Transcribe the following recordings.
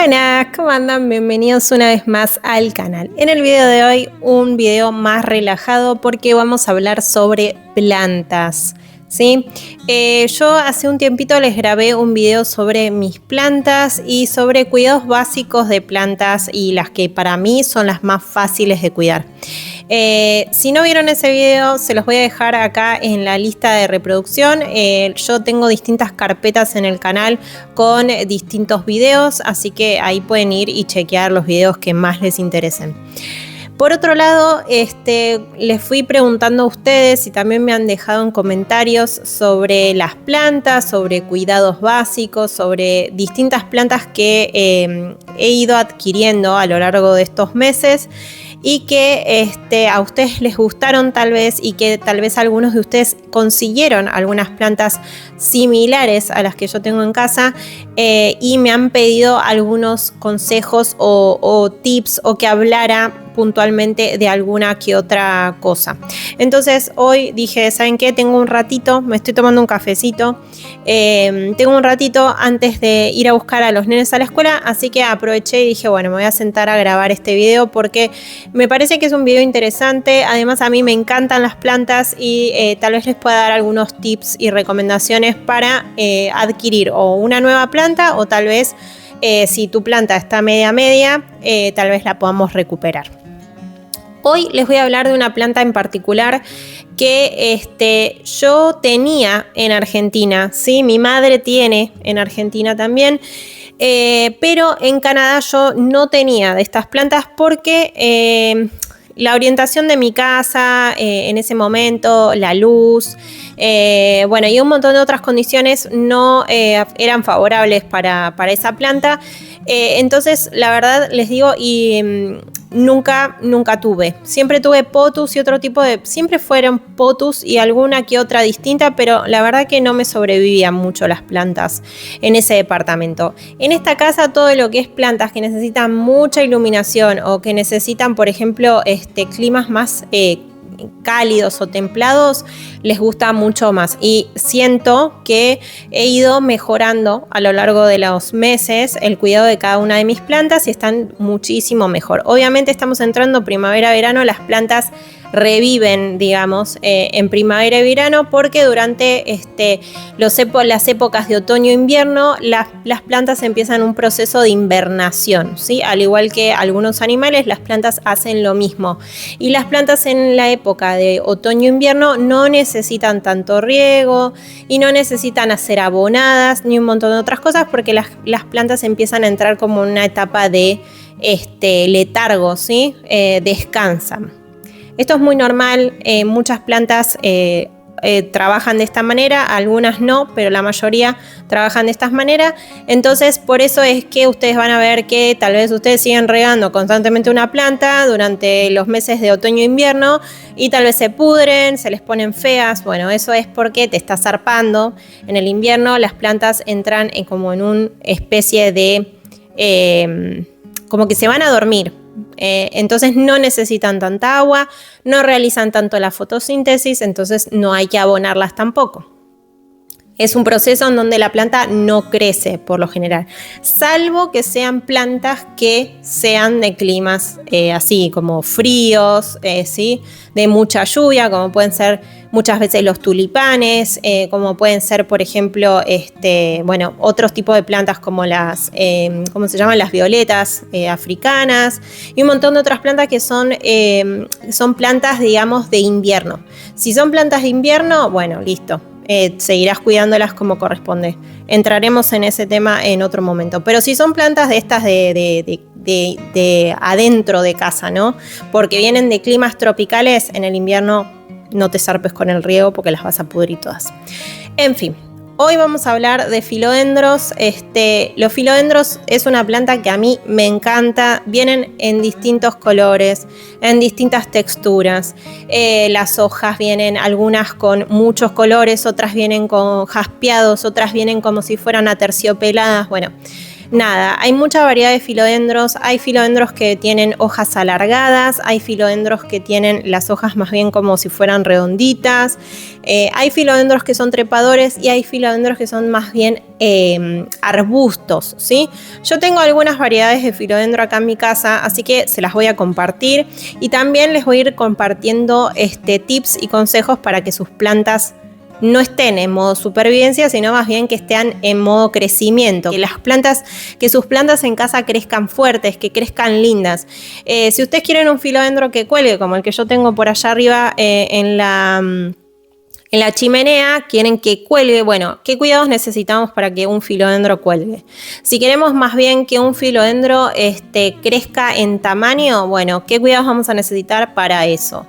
Buenas, ¿cómo andan? Bienvenidos una vez más al canal. En el video de hoy, un video más relajado porque vamos a hablar sobre plantas, ¿sí? Yo hace un tiempito les grabé un video sobre mis plantas y sobre cuidados básicos de plantas y las que para mí son las más fáciles de cuidar. Si no vieron ese video, se los voy a dejar acá en la lista de reproducción. Yo tengo distintas carpetas en el canal con distintos videos, así que ahí pueden ir y chequear los videos que más les interesen. Por otro lado, les fui preguntando a ustedes y también me han dejado en comentarios sobre las plantas, sobre cuidados básicos, sobre distintas plantas que he ido adquiriendo a lo largo de estos meses y que a ustedes les gustaron tal vez y que tal vez algunos de ustedes consiguieron algunas plantas similares a las que yo tengo en casa y me han pedido algunos consejos o tips o que hablara puntualmente de alguna que otra cosa. Entonces hoy dije, ¿saben qué? Tengo un ratito, me estoy tomando un cafecito, tengo un ratito antes de ir a buscar a los nenes a la escuela, así que aproveché y dije, bueno, me voy a sentar a grabar este video porque me parece que es un video interesante. Además a mí me encantan las plantas y tal vez les pueda dar algunos tips y recomendaciones para adquirir o una nueva planta o tal vez si tu planta está media, tal vez la podamos recuperar. Hoy les voy a hablar de una planta en particular que yo tenía en Argentina, ¿sí? Mi madre tiene en Argentina también, pero en Canadá yo no tenía de estas plantas porque la orientación de mi casa en ese momento, la luz, bueno, y un montón de otras condiciones no eran favorables para esa planta. Entonces, la verdad les digo, nunca tuve. Siempre tuve potus y otro tipo de... Siempre fueron potus y alguna que otra distinta, pero la verdad que no me sobrevivían mucho las plantas en ese departamento. En esta casa todo lo que es plantas que necesitan mucha iluminación o que necesitan, por ejemplo, climas más cálidos o templados, les gusta mucho más y siento que he ido mejorando a lo largo de los meses el cuidado de cada una de mis plantas y están muchísimo mejor. Obviamente estamos entrando primavera-verano, las plantas reviven, digamos, en primavera y verano porque durante las épocas de otoño-invierno las plantas empiezan un proceso de invernación, ¿sí? Al igual que algunos animales, las plantas hacen lo mismo y las plantas en la época de otoño-invierno no necesitan tanto riego y no necesitan ser abonadas ni un montón de otras cosas porque las plantas empiezan a entrar como en una etapa de letargo, ¿sí? Descansan. Esto es muy normal, muchas plantas trabajan de esta manera, algunas no, pero la mayoría trabajan de esta manera. Entonces, por eso es que ustedes van a ver que tal vez ustedes siguen regando constantemente una planta durante los meses de otoño e invierno y tal vez se pudren, se les ponen feas. Bueno, eso es porque te está zarpando. En el invierno las plantas entran como en una especie de... como que se van a dormir. Entonces no necesitan tanta agua, no realizan tanto la fotosíntesis, entonces no hay que abonarlas tampoco. Es un proceso en donde la planta no crece por lo general, salvo que sean plantas que sean de climas así como fríos, ¿sí? De mucha lluvia, como pueden ser muchas veces los tulipanes, como pueden ser, por ejemplo, bueno, otros tipos de plantas como las, ¿cómo se llaman? Las violetas africanas y un montón de otras plantas que son plantas, digamos, de invierno. Si son plantas de invierno, bueno, listo. Seguirás cuidándolas como corresponde. Entraremos en ese tema en otro momento. Pero si son plantas de estas de adentro de casa, ¿no? Porque vienen de climas tropicales, en el invierno no te zarpes con el riego porque las vas a pudrir todas. En fin. Hoy vamos a hablar de filodendros. Los filodendros es una planta que a mí me encanta. Vienen en distintos colores, en distintas texturas. Las hojas vienen algunas con muchos colores, otras vienen con jaspeados, otras vienen como si fueran aterciopeladas. Bueno, nada, hay mucha variedad de filodendros. Hay filodendros que tienen hojas alargadas, hay filodendros que tienen las hojas más bien como si fueran redonditas, hay filodendros que son trepadores y hay filodendros que son más bien arbustos, ¿sí? Yo tengo algunas variedades de filodendro acá en mi casa, así que se las voy a compartir y también les voy a ir compartiendo tips y consejos para que sus plantas no estén en modo supervivencia, sino más bien que estén en modo crecimiento, que sus plantas en casa crezcan fuertes, que crezcan lindas. Si ustedes quieren un filodendro que cuelgue, como el que yo tengo por allá arriba en la chimenea, quieren que cuelgue, bueno, ¿qué cuidados necesitamos para que un filodendro cuelgue? Si queremos más bien que un filodendro crezca en tamaño, bueno, ¿qué cuidados vamos a necesitar para eso?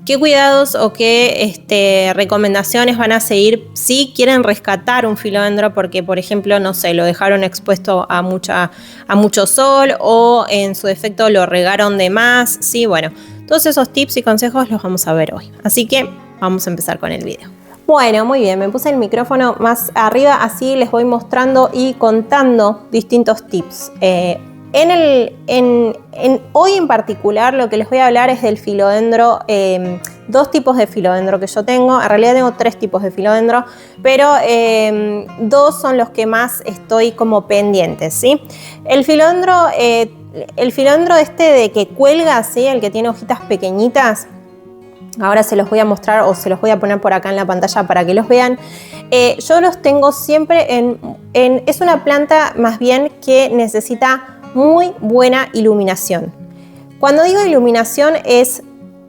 ¿Qué cuidados o qué recomendaciones van a seguir si quieren rescatar un filodendro porque, por ejemplo, no sé, lo dejaron expuesto a mucho sol o en su defecto lo regaron de más? Sí, bueno, todos esos tips y consejos los vamos a ver hoy. Así que vamos a empezar con el video. Bueno, muy bien, me puse el micrófono más arriba, así les voy mostrando y contando distintos tips. Hoy en particular lo que les voy a hablar es del filodendro, dos tipos de filodendro que yo tengo. En realidad tengo tres tipos de filodendro, pero dos son los que más estoy como pendientes, ¿sí? El filodendro de que cuelga, ¿sí? El que tiene hojitas pequeñitas. Ahora se los voy a mostrar o se los voy a poner por acá en la pantalla para que los vean. Yo los tengo siempre es una planta más bien que necesita muy buena iluminación. Cuando digo iluminación es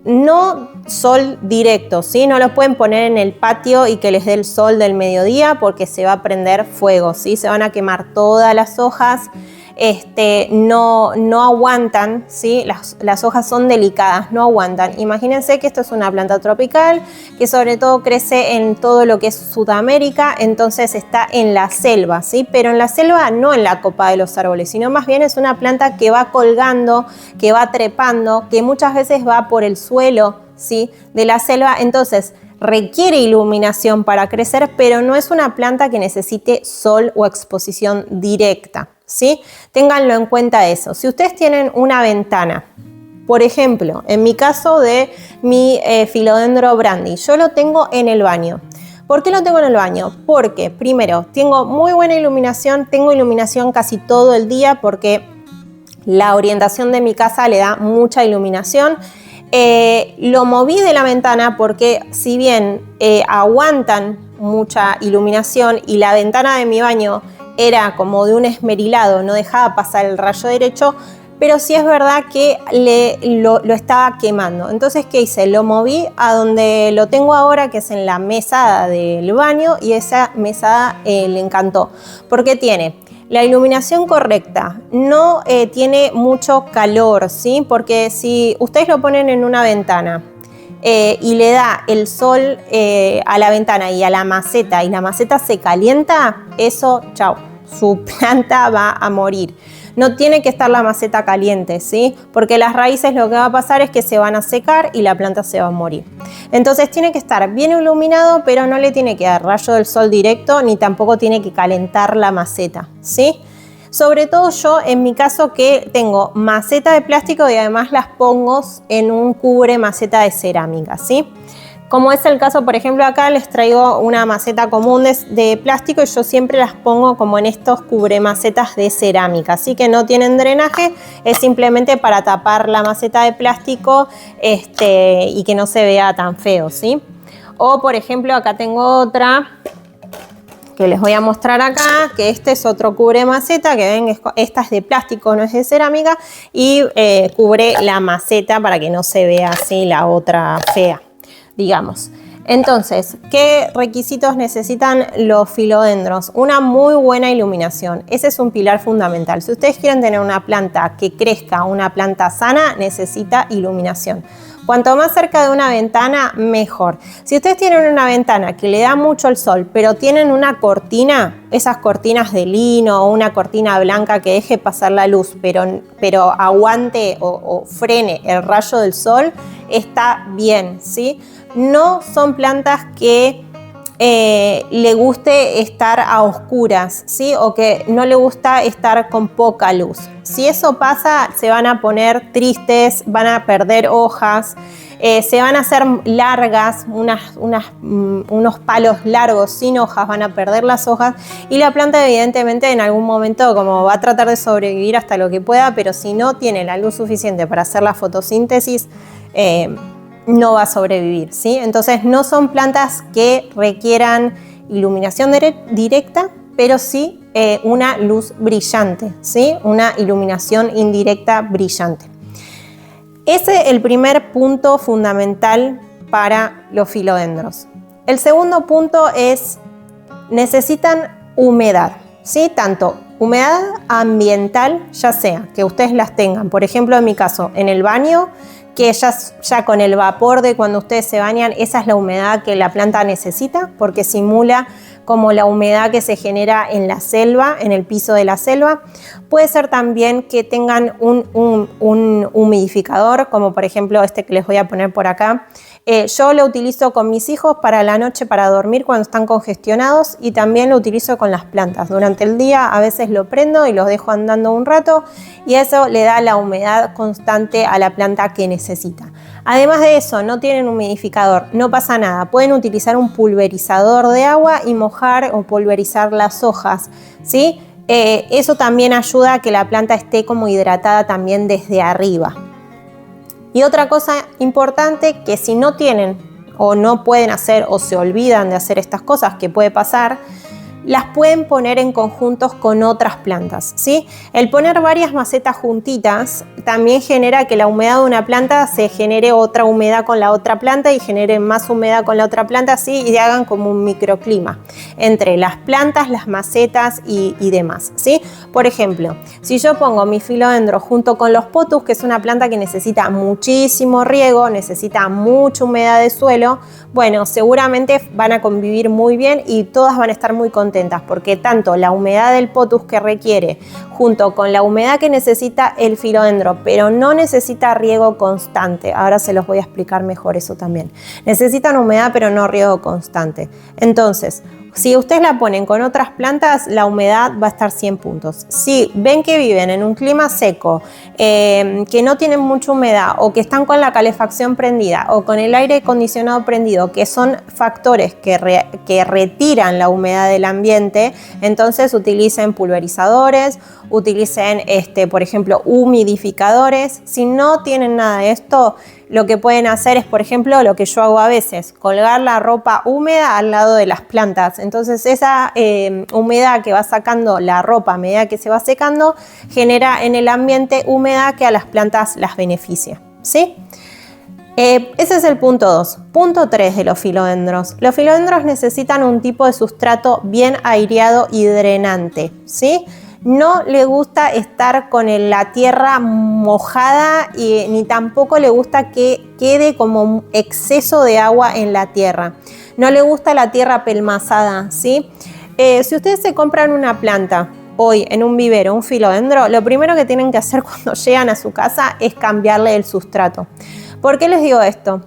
no sol directo, ¿sí? No los pueden poner en el patio y que les dé el sol del mediodía porque se va a prender fuego, ¿sí? Se van a quemar todas las hojas. No aguantan, ¿sí? Las hojas son delicadas, no aguantan. Imagínense que esto es una planta tropical que sobre todo crece en todo lo que es Sudamérica, entonces está en la selva, ¿sí? Pero en la selva no en la copa de los árboles, sino más bien es una planta que va colgando, que va trepando, que muchas veces va por el suelo, ¿sí? De la selva, entonces requiere iluminación para crecer, pero no es una planta que necesite sol o exposición directa, ¿sí? Ténganlo en cuenta eso. Si ustedes tienen una ventana, por ejemplo, en mi caso de mi Philodendron brandi, yo lo tengo en el baño. ¿Por qué lo tengo en el baño? Porque, primero, tengo muy buena iluminación, tengo iluminación casi todo el día porque la orientación de mi casa le da mucha iluminación. Lo moví de la ventana porque si bien aguantan mucha iluminación y la ventana de mi baño era como de un esmerilado, no dejaba pasar el rayo derecho, pero sí es verdad que lo estaba quemando. Entonces, ¿qué hice? Lo moví a donde lo tengo ahora, que es en la mesada del baño, y esa mesada le encantó porque tiene la iluminación correcta, no tiene mucho calor, ¿sí? Porque si ustedes lo ponen en una ventana y le da el sol a la ventana y a la maceta y la maceta se calienta, eso, chao, su planta va a morir. No tiene que estar la maceta caliente, ¿sí? Porque las raíces lo que va a pasar es que se van a secar y la planta se va a morir. Entonces tiene que estar bien iluminado, pero no le tiene que dar rayo del sol directo ni tampoco tiene que calentar la maceta, ¿sí? Sobre todo yo, en mi caso, que tengo maceta de plástico y además las pongo en un cubre maceta de cerámica, ¿sí? Como es el caso, por ejemplo, acá les traigo una maceta común de plástico y yo siempre las pongo como en estos cubremacetas de cerámica, así que no tienen drenaje, es simplemente para tapar la maceta de plástico y que no se vea tan feo, ¿sí? O, por ejemplo, acá tengo otra que les voy a mostrar acá, que este es otro cubremaceta, que ven, esta es de plástico, no es de cerámica, y cubre la maceta para que no se vea así la otra fea, digamos. Entonces, ¿qué requisitos necesitan los filodendros? Una muy buena iluminación. Ese es un pilar fundamental. Si ustedes quieren tener una planta que crezca, una planta sana, necesita iluminación. Cuanto más cerca de una ventana, mejor. Si ustedes tienen una ventana que le da mucho el sol, pero tienen una cortina, esas cortinas de lino o una cortina blanca que deje pasar la luz, pero aguante o frene el rayo del sol, está bien, ¿sí? No son plantas que le guste estar a oscuras, ¿sí? O que no le gusta estar con poca luz. Si eso pasa, se van a poner tristes, van a perder hojas, se van a hacer largas, unos palos largos sin hojas, van a perder las hojas y la planta evidentemente en algún momento como va a tratar de sobrevivir hasta lo que pueda, pero si no tiene la luz suficiente para hacer la fotosíntesis, no va a sobrevivir, ¿sí? Entonces no son plantas que requieran iluminación directa, pero sí una luz brillante, ¿sí? Una iluminación indirecta brillante. Ese es el primer punto fundamental para los filodendros. El segundo punto es, necesitan humedad, ¿sí? Tanto humedad ambiental, ya sea que ustedes las tengan, por ejemplo en mi caso, en el baño, que ya con el vapor de cuando ustedes se bañan, esa es la humedad que la planta necesita, porque simula como la humedad que se genera en la selva, en el piso de la selva. Puede ser también que tengan un humidificador, como por ejemplo este que les voy a poner por acá. Yo lo utilizo con mis hijos para la noche, para dormir cuando están congestionados, y también lo utilizo con las plantas. Durante el día a veces lo prendo y los dejo andando un rato y eso le da la humedad constante a la planta que necesita. Además de eso, no tienen humidificador, no pasa nada. Pueden utilizar un pulverizador de agua y mojar o pulverizar las hojas, ¿sí? Eso también ayuda a que la planta esté como hidratada también desde arriba. Y otra cosa importante, que si no tienen o no pueden hacer o se olvidan de hacer estas cosas, que puede pasar, las pueden poner en conjuntos con otras plantas, ¿sí? El poner varias macetas juntitas también genera que la humedad de una planta se genere otra humedad con la otra planta y genere más humedad con la otra planta, ¿sí? Y hagan como un microclima entre las plantas, las macetas y demás, ¿sí? Por ejemplo, si yo pongo mi filodendro junto con los pothos, que es una planta que necesita muchísimo riego, necesita mucha humedad de suelo, bueno, seguramente van a convivir muy bien y todas van a estar muy contentas porque tanto la humedad del pothos que requiere junto con la humedad que necesita el filodendro, pero no necesita riego constante. Ahora se los voy a explicar mejor eso también. Necesitan humedad pero no riego constante. Entonces, si ustedes la ponen con otras plantas, la humedad va a estar 100 puntos. Si ven que viven en un clima seco, que no tienen mucha humedad o que están con la calefacción prendida o con el aire acondicionado prendido, que son factores que retiran la humedad del ambiente, entonces utilicen pulverizadores, utilicen, por ejemplo, humidificadores. Si no tienen nada de esto, lo que pueden hacer es, por ejemplo, lo que yo hago a veces, colgar la ropa húmeda al lado de las plantas. Entonces esa humedad que va sacando la ropa a medida que se va secando, genera en el ambiente humedad que a las plantas las beneficia, ¿sí? Ese es el punto 2. Punto 3 de los filodendros. Los filodendros necesitan un tipo de sustrato bien aireado y drenante, ¿sí? No le gusta estar con la tierra mojada ni tampoco le gusta que quede como exceso de agua en la tierra. No le gusta la tierra pelmazada, ¿sí? Si ustedes se compran una planta hoy en un vivero, un filodendro, lo primero que tienen que hacer cuando llegan a su casa es cambiarle el sustrato. ¿Por qué les digo esto?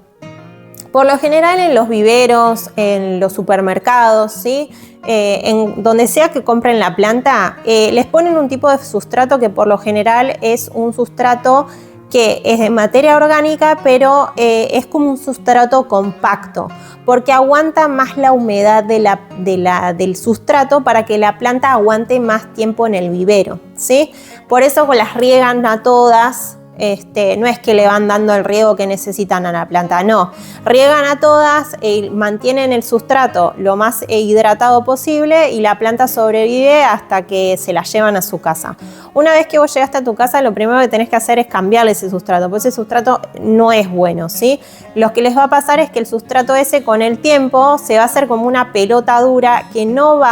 Por lo general en los viveros, en los supermercados, ¿sí? En donde sea que compren la planta, les ponen un tipo de sustrato que por lo general es un sustrato que es de materia orgánica, pero es como un sustrato compacto, porque aguanta más la humedad del sustrato para que la planta aguante más tiempo en el vivero, ¿sí? Por eso las riegan a todas. No es que le van dando el riego que necesitan a la planta, no. Riegan a todas, mantienen el sustrato lo más hidratado posible y la planta sobrevive hasta que se la llevan a su casa. Una vez que vos llegaste a tu casa, lo primero que tenés que hacer es cambiarle ese sustrato, porque ese sustrato no es bueno, ¿sí? Lo que les va a pasar es que el sustrato ese con el tiempo se va a hacer como una pelota dura que no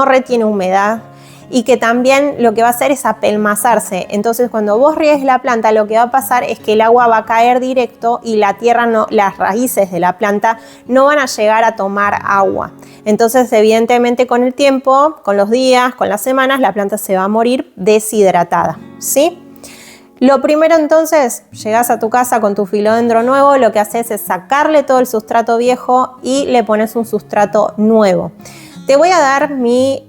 retiene humedad, y que también lo que va a hacer es apelmazarse. Entonces cuando vos riegues la planta, lo que va a pasar es que el agua va a caer directo y la tierra las raíces de la planta no van a llegar a tomar agua. Entonces evidentemente con el tiempo, con los días, con las semanas, la planta se va a morir deshidratada, ¿sí? Lo primero entonces, llegás a tu casa con tu filodendro nuevo, lo que haces es sacarle todo el sustrato viejo y le pones un sustrato nuevo. Te voy a dar mi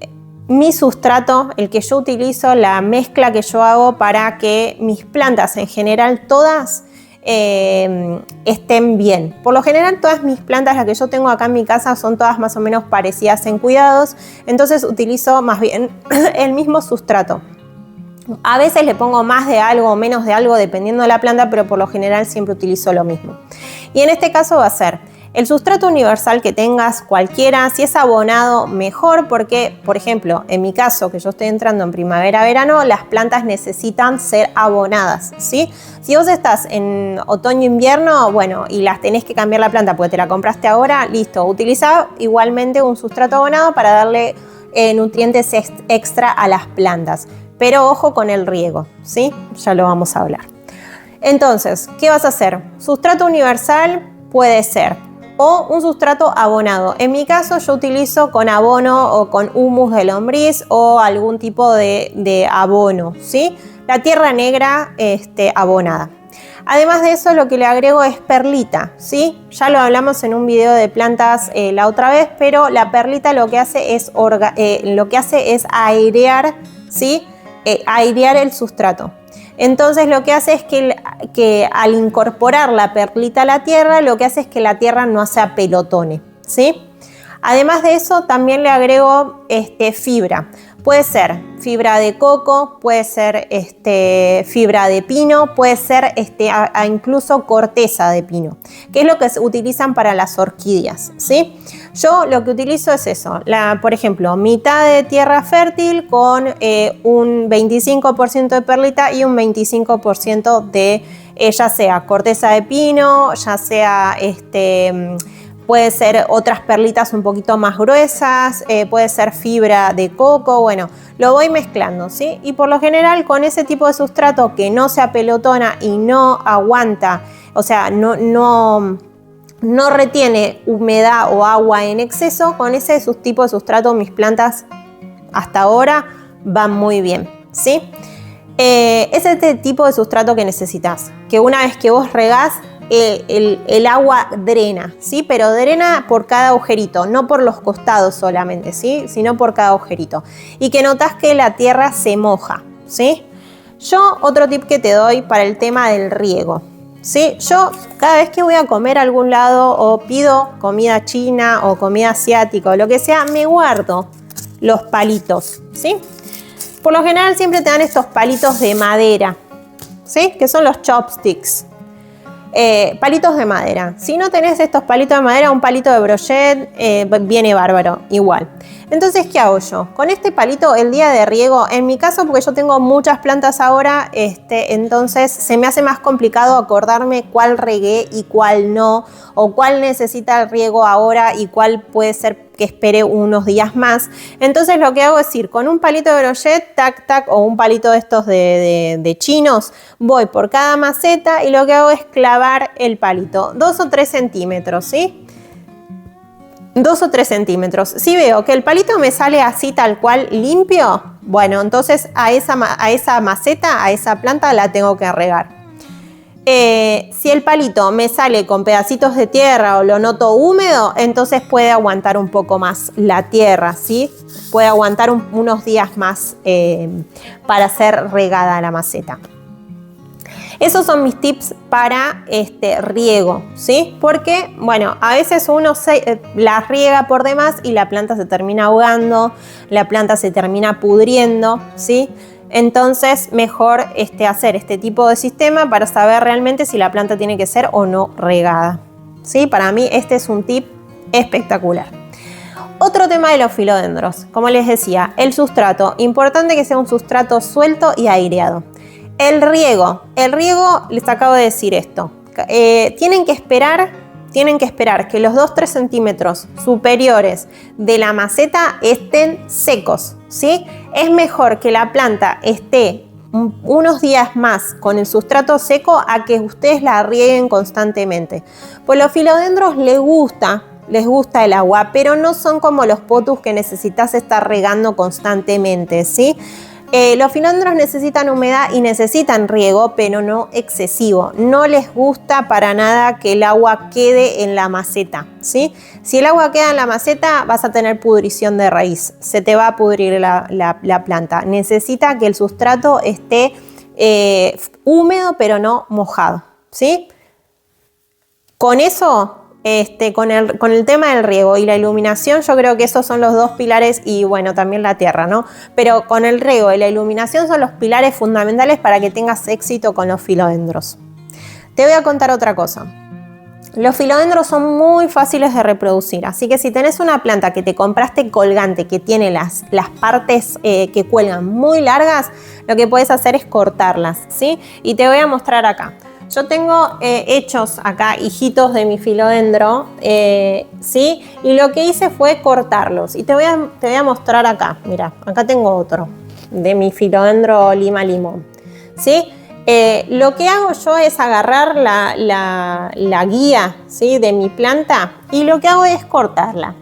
sustrato, el que yo utilizo, la mezcla que yo hago para que mis plantas en general todas estén bien. Por lo general todas mis plantas, las que yo tengo acá en mi casa, son todas más o menos parecidas en cuidados, entonces utilizo más bien el mismo sustrato. A veces le pongo más de algo o menos de algo dependiendo de la planta, pero por lo general siempre utilizo lo mismo. Y en este caso va a ser el sustrato universal que tengas, cualquiera. Si es abonado, mejor, porque, por ejemplo, en mi caso, que yo estoy entrando en primavera-verano, las plantas necesitan ser abonadas, ¿sí? Si vos estás en otoño-invierno, bueno, y las tenés que cambiar la planta porque te la compraste ahora, listo. Utiliza igualmente un sustrato abonado para darle nutrientes extra a las plantas. Pero ojo con el riego, ¿sí? Ya lo vamos a hablar. Entonces, ¿qué vas a hacer? Sustrato universal puede ser o un sustrato abonado. En mi caso yo utilizo con abono o con humus de lombriz o algún tipo de abono, ¿sí? La tierra negra abonada. Además de eso, lo que le agrego es perlita, ¿sí? Ya lo hablamos en un video de plantas la otra vez, pero la perlita lo que hace es airear, ¿sí? Airear el sustrato. Entonces lo que hace es que al incorporar la perlita a la tierra, lo que hace es que la tierra no se apelotone, ¿sí? Además de eso, también le agrego fibra. Puede ser fibra de coco, puede ser fibra de pino, puede ser incluso corteza de pino, que es lo que se utilizan para las orquídeas, ¿sí? Yo lo que utilizo es eso, por ejemplo, mitad de tierra fértil con un 25% de perlita y un 25% de ya sea corteza de pino, ya sea puede ser otras perlitas un poquito más gruesas, puede ser fibra de coco, bueno, lo voy mezclando, ¿sí? Y por lo general con ese tipo de sustrato que no se apelotona y no aguanta, o sea, no retiene humedad o agua en exceso, con ese tipo de sustrato mis plantas hasta ahora van muy bien, ¿sí? Es este tipo de sustrato que necesitas, que una vez que vos regás, el agua drena, ¿sí? Pero drena por cada agujerito, no por los costados solamente, ¿sí? Sino por cada agujerito. Y que notás que la tierra se moja, ¿sí? Yo, otro tip que te doy para el tema del riego, ¿sí? Yo, cada vez que voy a comer a algún lado o pido comida china o comida asiática o lo que sea, me guardo los palitos, ¿sí? Por lo general siempre te dan estos palitos de madera, ¿sí? Que son los chopsticks. Palitos de madera. Si no tenés estos palitos de madera, un palito de brochet viene bárbaro, igual. Entonces, ¿qué hago yo? Con este palito, el día de riego, en mi caso, porque yo tengo muchas plantas ahora, entonces se me hace más complicado acordarme cuál regué y cuál no, o cuál necesita el riego ahora y cuál puede ser que espere unos días más. Entonces lo que hago es ir con un palito de brochet, tac, tac, o un palito de estos de chinos, voy por cada maceta y lo que hago es clavar el palito, 2 o 3 centímetros, ¿sí? 2 o 3 centímetros. Si veo que el palito me sale así tal cual limpio, bueno, entonces a esa maceta, a esa planta la tengo que regar. Si el palito me sale con pedacitos de tierra o lo noto húmedo, entonces puede aguantar un poco más la tierra, ¿sí? Puede aguantar unos días más para ser regada la maceta. Esos son mis tips para riego, ¿sí? Porque, bueno, a veces uno la riega por demás y la planta se termina ahogando, la planta se termina pudriendo, ¿sí? Entonces, mejor hacer este tipo de sistema para saber realmente si la planta tiene que ser o no regada, ¿sí? Para mí este es un tip espectacular. Otro tema de los filodendros, como les decía, el sustrato. Importante que sea un sustrato suelto y aireado. El riego, les acabo de decir esto. Tienen que esperar que los 2-3 centímetros superiores de la maceta estén secos, ¿sí? Es mejor que la planta esté unos días más con el sustrato seco a que ustedes la rieguen constantemente. Pues los filodendros les gusta el agua, pero no son como los potus que necesitas estar regando constantemente, ¿sí? Los filodendros necesitan humedad y necesitan riego, pero no excesivo. No les gusta para nada que el agua quede en la maceta, ¿sí? Si el agua queda en la maceta, vas a tener pudrición de raíz. Se te va a pudrir la planta. Necesita que el sustrato esté húmedo, pero no mojado, ¿sí? Con eso, con el tema del riego y la iluminación, yo creo que esos son los dos pilares, y bueno, también la tierra, ¿no? Pero con el riego y la iluminación son los pilares fundamentales para que tengas éxito con los filodendros. Te voy a contar otra cosa. Los filodendros son muy fáciles de reproducir, así que si tenés una planta que te compraste colgante, que tiene las partes que cuelgan muy largas, lo que puedes hacer es cortarlas, ¿sí? Y te voy a mostrar acá. Yo tengo hechos acá hijitos de mi filodendro, ¿sí? Y lo que hice fue cortarlos. Y te voy a mostrar acá. Mira, acá tengo otro de mi filodendro lima limón, ¿sí? Lo que hago yo es agarrar la guía, ¿sí? De mi planta, y lo que hago es cortarla.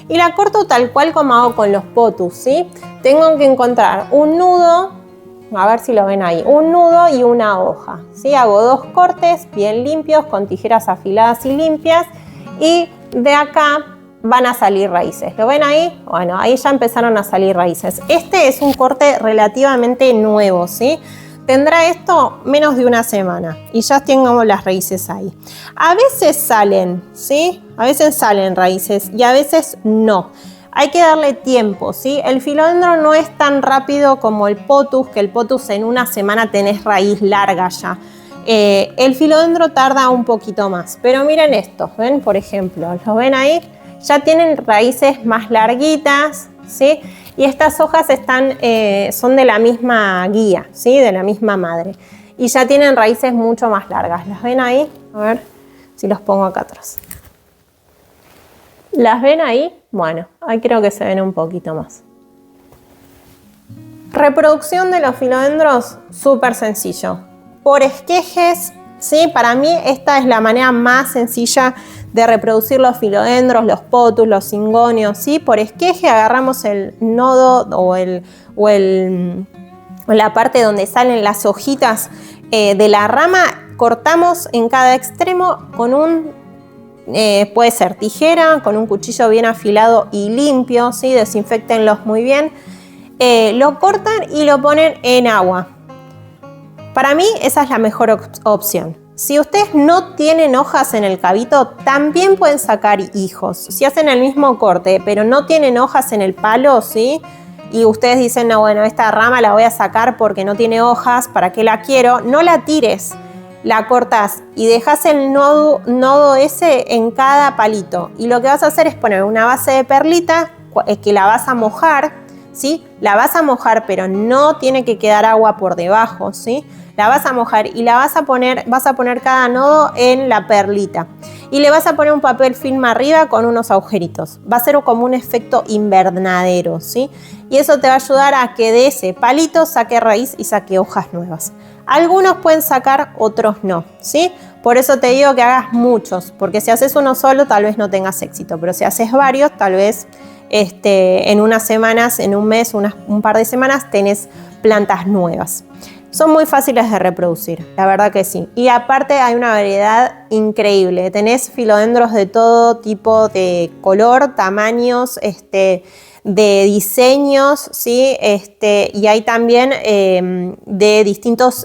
Y la corto tal cual como hago con los potus, ¿sí? Tengo que encontrar un nudo. A ver si lo ven ahí, un nudo y una hoja, ¿sí? Hago 2 cortes bien limpios con tijeras afiladas y limpias, y de acá van a salir raíces. ¿Lo ven ahí? Bueno, ahí ya empezaron a salir raíces. Este es un corte relativamente nuevo, ¿sí? Tendrá esto menos de una semana y ya tengo las raíces ahí. A veces salen, ¿sí? A veces salen raíces y a veces no. Hay que darle tiempo, ¿sí? El filodendro no es tan rápido como el potus, que el potus en una semana tenés raíz larga ya. El filodendro tarda un poquito más, pero miren estos, ¿ven? Por ejemplo, ¿los ven ahí? Ya tienen raíces más larguitas, ¿sí? Y estas hojas son de la misma guía, ¿sí? De la misma madre. Y ya tienen raíces mucho más largas. ¿Las ven ahí? A ver si los pongo acá atrás. ¿Las ven ahí? Bueno, ahí creo que se ven un poquito más. Reproducción de los filodendros, súper sencillo. Por esquejes, ¿sí? Para mí esta es la manera más sencilla de reproducir los filodendros, los potus, los cingonios, ¿sí? Por esqueje agarramos el nodo o la parte donde salen las hojitas de la rama, cortamos en cada extremo con puede ser tijera, con un cuchillo bien afilado y limpio, ¿sí? Desinféctenlos muy bien. Lo cortan y lo ponen en agua. Para mí esa es la mejor opción. Si ustedes no tienen hojas en el cabito, también pueden sacar hijos. Si hacen el mismo corte, pero no tienen hojas en el palo, ¿sí? Y ustedes dicen, no, bueno, esta rama la voy a sacar porque no tiene hojas, ¿para qué la quiero? No la tires. La cortás y dejas el nodo ese en cada palito. Y lo que vas a hacer es poner una base de perlita que la vas a mojar, ¿sí? La vas a mojar, pero no tiene que quedar agua por debajo, ¿sí? La vas a mojar y vas a poner cada nodo en la perlita. Y le vas a poner un papel film arriba con unos agujeritos. Va a ser como un efecto invernadero, ¿sí? Y eso te va a ayudar a que de ese palito saque raíz y saque hojas nuevas. Algunos pueden sacar, otros no, ¿sí? Por eso te digo que hagas muchos, porque si haces uno solo tal vez no tengas éxito, pero si haces varios, tal vez en unas semanas, en un mes, un par de semanas, tenés plantas nuevas. Son muy fáciles de reproducir, la verdad que sí. Y aparte hay una variedad increíble. Tenés filodendros de todo tipo de color, tamaños, de diseños, ¿sí? Y hay también de distintos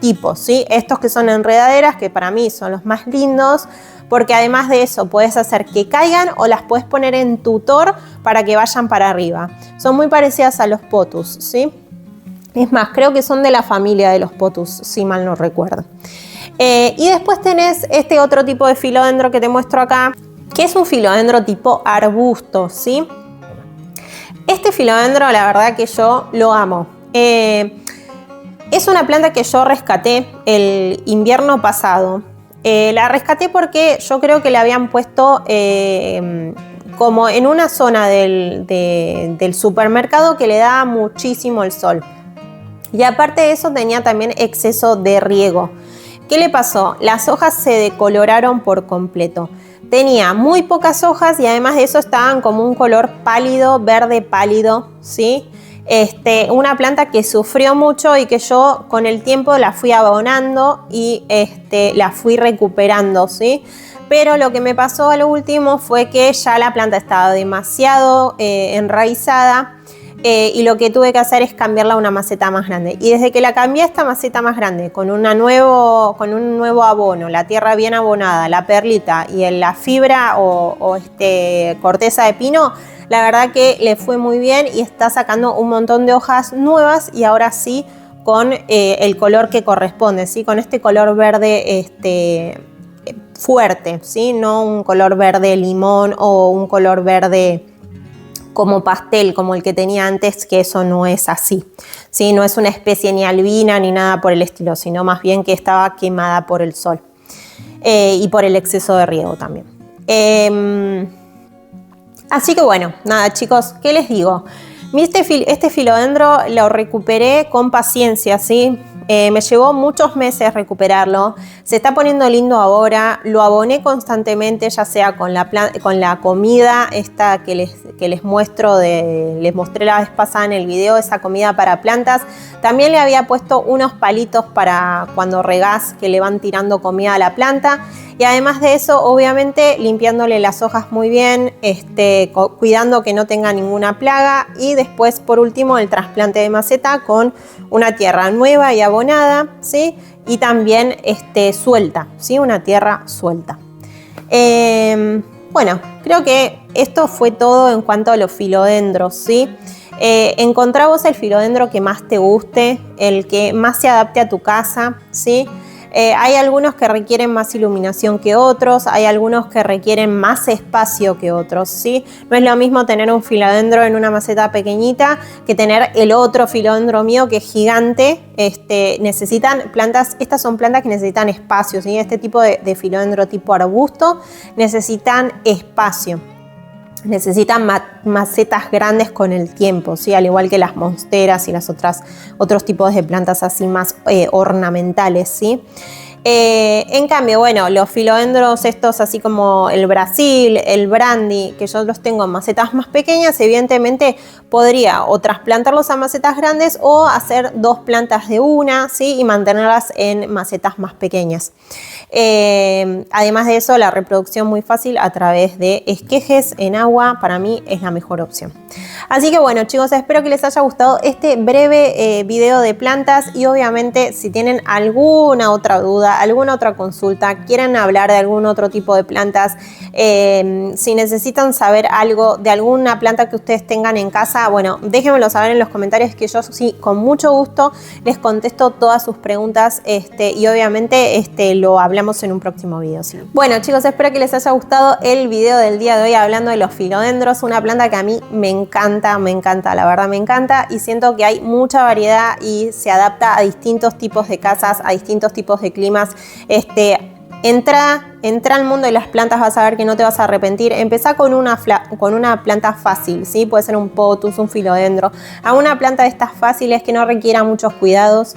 tipos, ¿sí? Estos que son enredaderas, que para mí son los más lindos, porque además de eso puedes hacer que caigan o las puedes poner en tutor para que vayan para arriba. Son muy parecidas a los potus, ¿sí? Es más, creo que son de la familia de los potus, si mal no recuerdo. Y después tenés este otro tipo de filodendro que te muestro acá, que es un filodendro tipo arbusto, ¿sí? Este filodendro, la verdad que yo lo amo. Es una planta que yo rescaté el invierno pasado. La rescaté porque yo creo que la habían puesto como en una zona del supermercado que le daba muchísimo el sol. Y aparte de eso tenía también exceso de riego. ¿Qué le pasó? Las hojas se decoloraron por completo. Tenía muy pocas hojas y además de eso estaban como un color pálido, verde pálido, ¿sí? Una planta que sufrió mucho y que yo con el tiempo la fui abonando y la fui recuperando, ¿sí? Pero lo que me pasó a lo último fue que ya la planta estaba demasiado enraizada y lo que tuve que hacer es cambiarla a una maceta más grande. Y desde que la cambié a esta maceta más grande, con un nuevo abono, la tierra bien abonada, la perlita y la fibra o corteza de pino, la verdad que le fue muy bien y está sacando un montón de hojas nuevas y ahora sí con el color que corresponde, ¿sí? Con este color verde fuerte, ¿sí? No un color verde limón o un color verde como pastel, como el que tenía antes, que eso no es así, ¿sí? No es una especie ni albina ni nada por el estilo, sino más bien que estaba quemada por el sol y por el exceso de riego también. Así que bueno, nada chicos, ¿qué les digo? Este filodendro lo recuperé con paciencia, ¿sí? Me llevó muchos meses recuperarlo, se está poniendo lindo ahora, lo aboné constantemente, ya sea con la comida esta que les mostré la vez pasada en el video, esa comida para plantas. También le había puesto unos palitos para cuando regás que le van tirando comida a la planta. Y además de eso, obviamente, limpiándole las hojas muy bien, cuidando que no tenga ninguna plaga. Y después, por último, el trasplante de maceta con una tierra nueva y abonada, ¿sí? Y también suelta, ¿sí? Una tierra suelta. Bueno, creo que esto fue todo en cuanto a los filodendros, ¿sí? Encontrá vos el filodendro que más te guste, el que más se adapte a tu casa, ¿sí? Hay algunos que requieren más iluminación que otros, hay algunos que requieren más espacio que otros, ¿sí? No es lo mismo tener un filodendro en una maceta pequeñita que tener el otro filodendro mío que es gigante. Estas son plantas que necesitan espacio, ¿sí? Este tipo de filodendro tipo arbusto necesitan espacio. Necesitan macetas grandes con el tiempo, ¿sí? Al igual que las monsteras y otros tipos de plantas así más ornamentales, ¿sí? En cambio, bueno, los filodendros estos así como el Brasil, el Brandy, que yo los tengo en macetas más pequeñas, evidentemente podría o trasplantarlos a macetas grandes o hacer 2 plantas de una, ¿sí? Y mantenerlas en macetas más pequeñas. Además de eso, la reproducción muy fácil a través de esquejes en agua, para mí es la mejor opción. Así que bueno chicos, espero que les haya gustado este breve video de plantas y obviamente si tienen alguna otra duda, alguna otra consulta, quieren hablar de algún otro tipo de plantas, si necesitan saber algo de alguna planta que ustedes tengan en casa, bueno, déjenmelo saber en los comentarios que yo sí, con mucho gusto les contesto todas sus preguntas y obviamente lo hablamos en un próximo video. ¿Sí? Bueno chicos, espero que les haya gustado el video del día de hoy hablando de los filodendros, una planta que a mí me encanta, la verdad me encanta y siento que hay mucha variedad y se adapta a distintos tipos de casas, a distintos tipos de climas. Entra al mundo de las plantas, vas a ver que no te vas a arrepentir. Empezá con una planta fácil, ¿sí? Puede ser un potus, un filodendro. A una planta de estas fáciles que no requiera muchos cuidados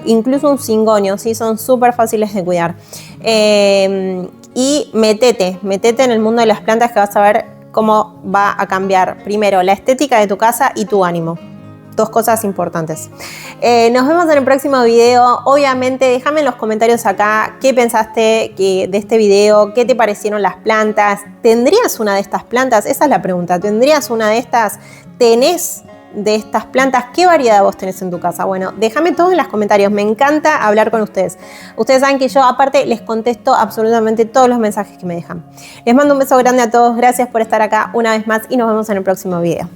incluso un cingonio, ¿sí? Son súper fáciles de cuidar. Y metete en el mundo de las plantas que vas a ver cómo va a cambiar primero la estética de tu casa y tu ánimo. 2 cosas importantes. Nos vemos en el próximo video. Obviamente, déjame en los comentarios acá qué pensaste de este video, qué te parecieron las plantas. ¿Tendrías una de estas plantas? Esa es la pregunta. ¿Tendrías una de estas? ¿Tenés de estas plantas? ¿Qué variedad vos tenés en tu casa? Bueno, déjame todo en los comentarios. Me encanta hablar con ustedes. Ustedes saben que yo, aparte, les contesto absolutamente todos los mensajes que me dejan. Les mando un beso grande a todos. Gracias por estar acá una vez más y nos vemos en el próximo video.